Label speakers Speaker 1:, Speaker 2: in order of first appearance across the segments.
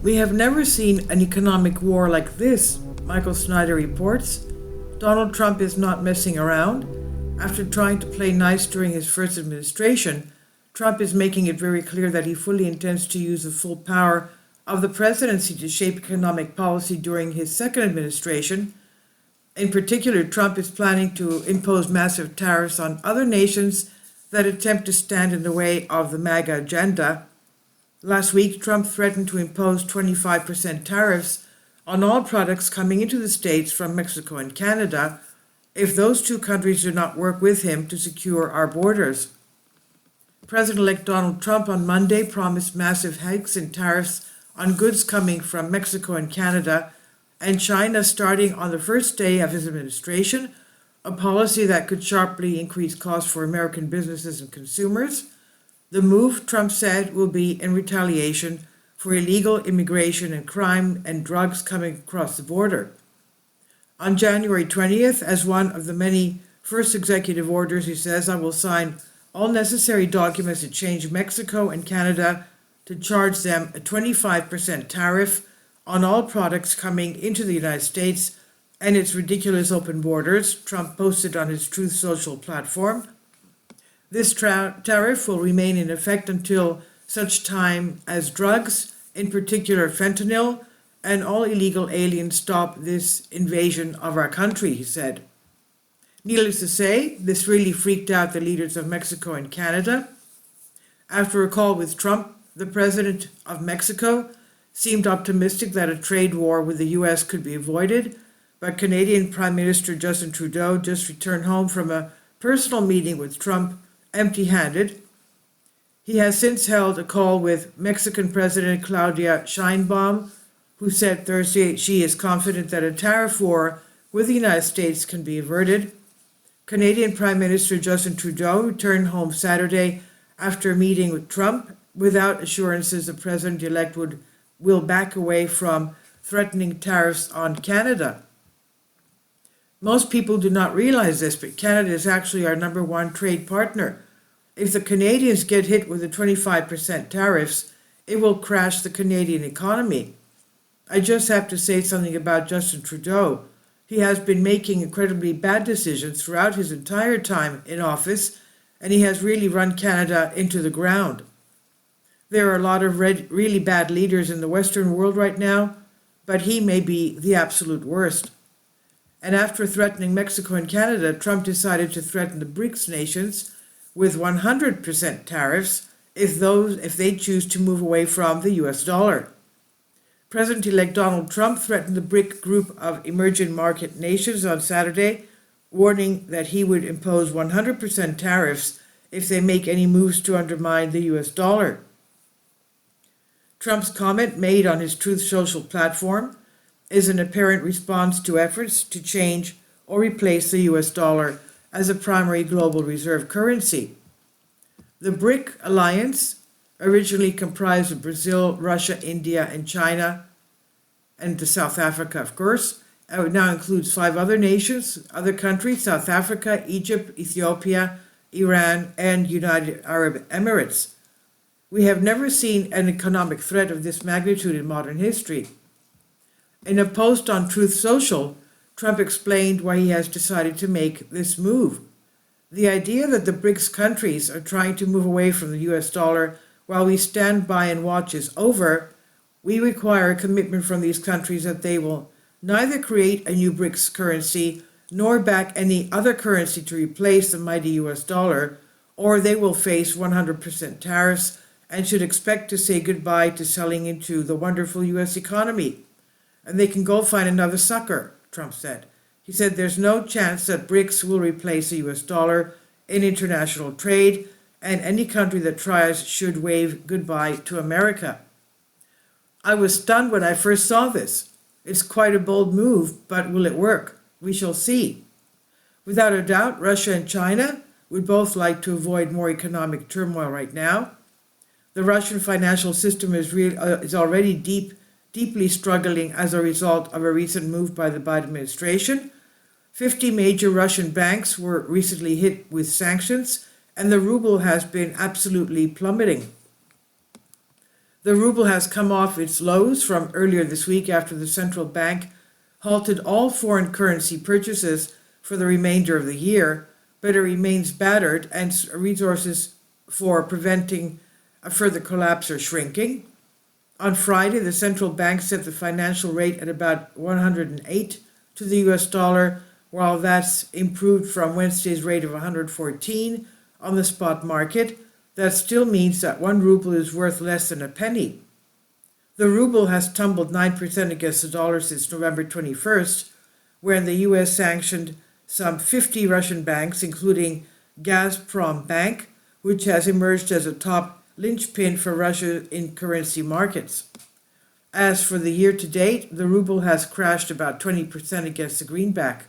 Speaker 1: We have never seen an economic war like this, Michael Snyder reports. Donald Trump is not messing around. After trying to play nice during his first administration, Trump is making it very clear that he fully intends to use the full power of the presidency to shape economic policy during his second administration. In particular, Trump is planning to impose massive tariffs on other nations that attempt to stand in the way of the MAGA agenda. Last week, Trump threatened to impose 25% tariffs on all products coming into the States from Mexico and Canada if those two countries do not work with him to secure our borders. President-elect Donald Trump on Monday promised massive hikes in tariffs on goods coming from Mexico and Canada and China starting on the first day of his administration, a policy that could sharply increase costs for American businesses and consumers. The move, Trump said, will be in retaliation for illegal immigration and crime and drugs coming across the border. On January 20th, as one of the many first executive orders, he says, I will sign all necessary documents to change Mexico and Canada to charge them a 25% tariff on all products coming into the United States and its ridiculous open borders, Trump posted on his Truth Social platform. This tariff will remain in effect until such time as drugs, in particular fentanyl, and all illegal aliens stop this invasion of our country, he said. Needless to say, this really freaked out the leaders of Mexico and Canada. After a call with Trump, the president of Mexico seemed optimistic that a trade war with the U.S. could be avoided, but Canadian Prime Minister Justin Trudeau just returned home from a personal meeting with Trump empty-handed. He has since held a call with Mexican President Claudia Sheinbaum, who said Thursday she is confident that a tariff war with the United States can be averted. Canadian Prime Minister Justin Trudeau returned home Saturday after a meeting with Trump without assurances the president-elect will back away from threatening tariffs on Canada. Most people do not realize this, but Canada is actually our number one trade partner. If the Canadians get hit with the 25% tariffs, it will crash the Canadian economy. I just have to say something about Justin Trudeau. He has been making incredibly bad decisions throughout his entire time in office, and he has really run Canada into the ground. There are a lot of really bad leaders in the Western world right now, but he may be the absolute worst. And after threatening Mexico and Canada, Trump decided to threaten the BRICS nations with 100% tariffs if they choose to move away from the US dollar. President-elect Donald Trump threatened the BRIC group of emerging market nations on Saturday, warning that he would impose 100% tariffs if they make any moves to undermine the US dollar. Trump's comment, made on his Truth Social platform, is an apparent response to efforts to change or replace the US dollar as a primary global reserve currency. The BRIC alliance, originally comprised of Brazil, Russia, India, and China, and South Africa, of course, now includes 5 other nations, other countries: South Africa, Egypt, Ethiopia, Iran, and United Arab Emirates. We have never seen an economic threat of this magnitude in modern history. In a post on Truth Social, Trump explained why he has decided to make this move. The idea that the BRICS countries are trying to move away from the US dollar while we stand by and watch is over. We require a commitment from these countries that they will neither create a new BRICS currency nor back any other currency to replace the mighty US dollar, or they will face 100% tariffs and should expect to say goodbye to selling into the wonderful US economy. And they can go find another sucker, Trump said. He said there's no chance that BRICS will replace the US dollar in international trade, and any country that tries should wave goodbye to America. I was stunned when I first saw this. It's quite a bold move, but will it work? We shall see. Without a doubt, Russia and China would both like to avoid more economic turmoil right now. The Russian financial system is already deeply struggling as a result of a recent move by the Biden administration. 50 major Russian banks were recently hit with sanctions, and the ruble has been absolutely plummeting. The ruble has come off its lows from earlier this week after the central bank halted all foreign currency purchases for the remainder of the year, but it remains battered and resources for preventing a further collapse are shrinking. On Friday, the central bank set the financial rate at about 108 to the US dollar, while that's improved from Wednesday's rate of 114 on the spot market. That still means that 1 ruble is worth less than a penny. The ruble has tumbled 9% against the dollar since November 21st, when the US sanctioned some 50 Russian banks, including Gazprom Bank, which has emerged as a top linchpin for Russia in currency markets. As for the year to date, the ruble has crashed about 20% against the greenback.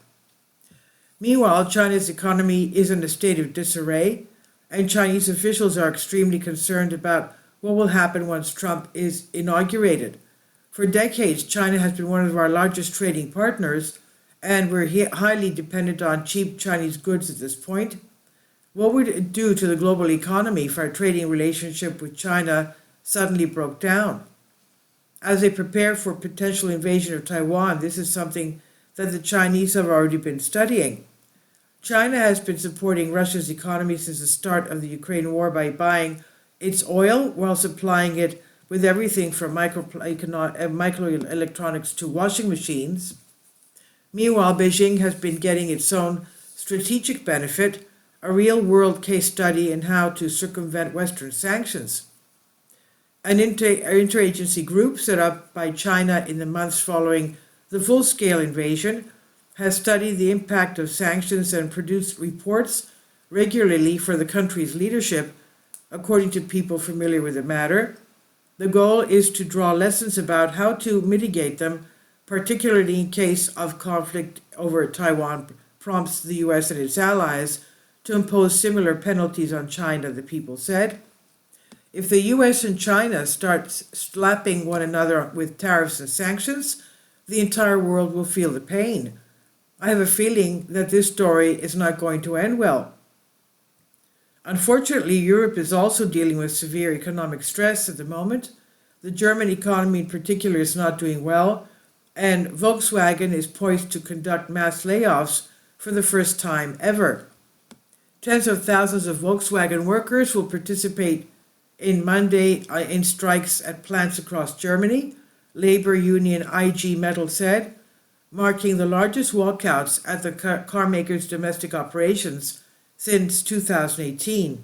Speaker 1: Meanwhile, China's economy is in a state of disarray, and Chinese officials are extremely concerned about what will happen once Trump is inaugurated. For decades, China has been one of our largest trading partners, and we're highly dependent on cheap Chinese goods at this point. What would it do to the global economy if our trading relationship with China suddenly broke down? As they prepare for potential invasion of Taiwan, this is something that the Chinese have already been studying. China has been supporting Russia's economy since the start of the Ukraine war by buying its oil while supplying it with everything from microelectronics to washing machines. Meanwhile, Beijing has been getting its own strategic benefit, a real-world case study in how to circumvent Western sanctions. An interagency group set up by China in the months following the full-scale invasion has studied the impact of sanctions and produced reports regularly for the country's leadership, according to people familiar with the matter. The goal is to draw lessons about how to mitigate them, particularly in case of conflict over Taiwan prompts the US and its allies to impose similar penalties on China, the people said. If the US and China start slapping one another with tariffs and sanctions, the entire world will feel the pain. I have a feeling that this story is not going to end well. Unfortunately, Europe is also dealing with severe economic stress at the moment. The German economy in particular is not doing well, and Volkswagen is poised to conduct mass layoffs for the first time ever. Tens of thousands of Volkswagen workers will participate in Monday in strikes at plants across Germany, labor union IG Metall said, marking the largest walkouts at the carmaker's domestic operations since 2018.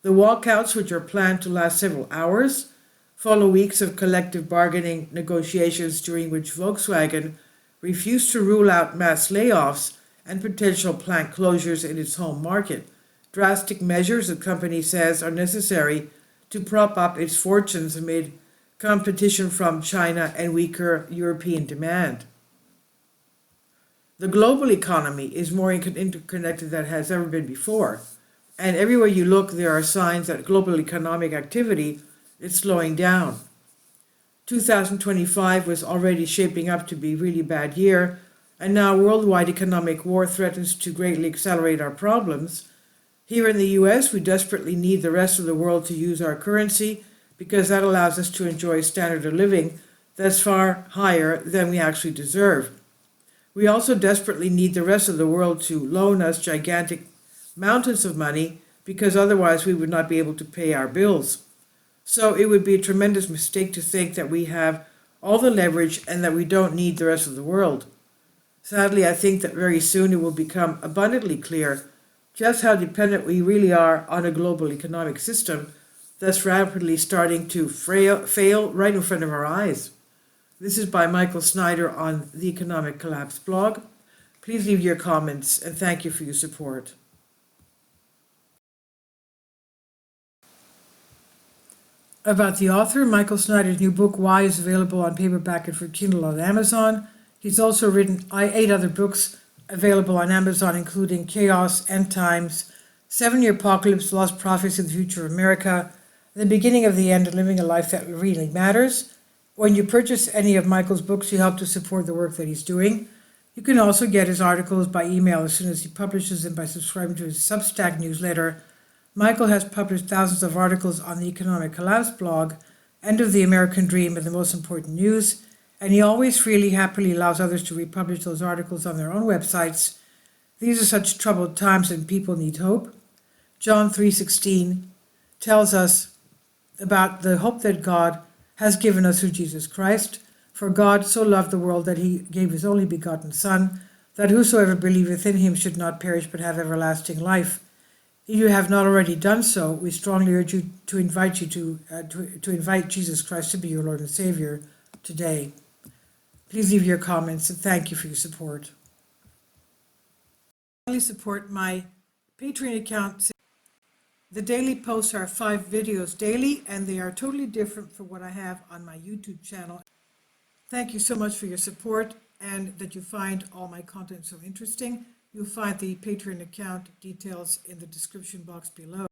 Speaker 1: The walkouts, which are planned to last several hours, follow weeks of collective bargaining negotiations during which Volkswagen refused to rule out mass layoffs and potential plant closures in its home market. Drastic measures, the company says, are necessary to prop up its fortunes amid competition from China and weaker European demand. The global economy is more interconnected than it has ever been before, and everywhere you look there are signs that global economic activity is slowing down. 2025 was already shaping up to be a really bad year, and now worldwide economic war threatens to greatly accelerate our problems. Here in the US, we desperately need the rest of the world to use our currency because that allows us to enjoy a standard of living that's far higher than we actually deserve. We also desperately need the rest of the world to loan us gigantic mountains of money because otherwise we would not be able to pay our bills. So it would be a tremendous mistake to think that we have all the leverage and that we don't need the rest of the world. Sadly, I think that very soon it will become abundantly clear just how dependent we really are on a global economic system that's rapidly starting to fail right in front of our eyes. This is by Michael Snyder on the Economic Collapse blog. Please leave your comments and thank you for your support. About the author, Michael Snyder's new book, Why, is available on paperback and for Kindle on Amazon. He's also written 8 other books available on Amazon, including Chaos, End Times, 7-Year Apocalypse, Lost Prophets in the Future of America, The Beginning of the End, and Living a Life That Really Matters. When you purchase any of Michael's books, you help to support the work that he's doing. You can also get his articles by email as soon as he publishes them by subscribing to his Substack newsletter. Michael has published thousands of articles on the Economic Collapse blog, end of the American dream and the most important news, and he always freely, happily allows others to republish those articles on their own websites. These are such troubled times and people need hope. John 3:16 tells us about the hope that God has given us through Jesus Christ. For God so loved the world that he gave his only begotten Son, that whosoever believeth in him should not perish but have everlasting life. If you have not already done so, we strongly urge you to invite Jesus Christ to be your Lord and Savior today. Please leave your comments and thank you for your support. Finally, support my Patreon account. The daily posts are 5 videos daily, and they are totally different from what I have on my YouTube channel. Thank you so much for your support and that you find all my content so interesting. You'll find the Patreon account details in the description box below.